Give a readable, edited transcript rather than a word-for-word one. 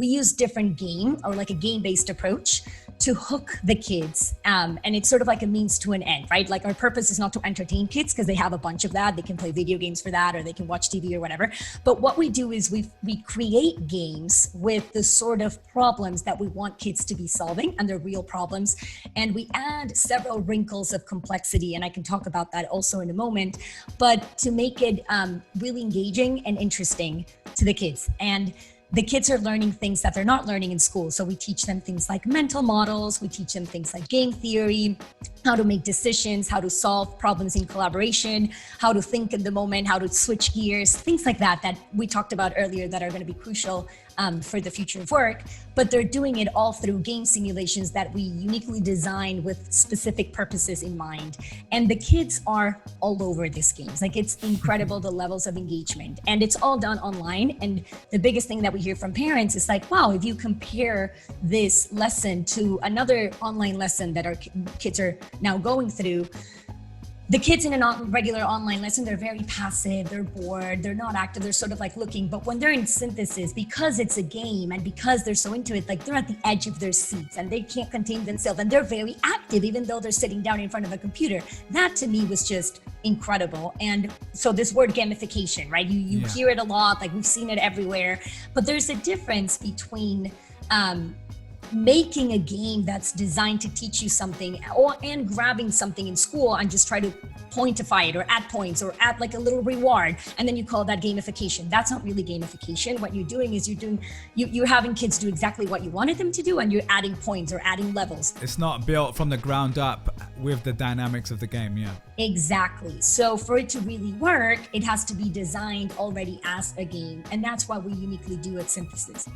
we use different game or like a game-based approach to hook the kids. And it's sort of like a means to an end, right? Like our purpose is not to entertain kids because they have a bunch of that. They can play video games for that, or they can watch TV or whatever. But what we do is we create games with the sort of problems that we want kids to be solving, and they're real problems. And we add several wrinkles of complexity, and I can talk about that also in a moment, but to make it really engaging and interesting to the kids. And the kids are learning things that they're not learning in school. So we teach them things like mental models, we teach them things like game theory, how to make decisions, how to solve problems in collaboration, how to think in the moment, how to switch gears, things like that, that we talked about earlier that are going to be crucial for the future of work. But they're doing it all through game simulations that we uniquely design with specific purposes in mind. And the kids are all over these games. Like, it's incredible, the levels of engagement, and it's all done online. And the biggest thing that we hear from parents is like, wow, if you compare this lesson to another online lesson that our kids are now going through, the kids in a regular online lesson, they're very passive, they're bored, they're not active, they're sort of like looking. But when they're in synthesis, because it's a game and because they're so into it, like they're at the edge of their seats and they can't contain themselves, and they're very active even though they're sitting down in front of a computer. That to me was just incredible. And so this word gamification, right? You hear it a lot, like we've seen it everywhere, but there's a difference between making a game that's designed to teach you something, and grabbing something in school and just try to pointify it or add points or add like a little reward, and then you call that gamification. That's not really gamification. What you're doing is you're having kids do exactly what you wanted them to do, and you're adding points or adding levels. It's not built from the ground up with the dynamics of the game. Exactly. So for it to really work, it has to be designed already as a game, and that's what we uniquely do at Synthesis.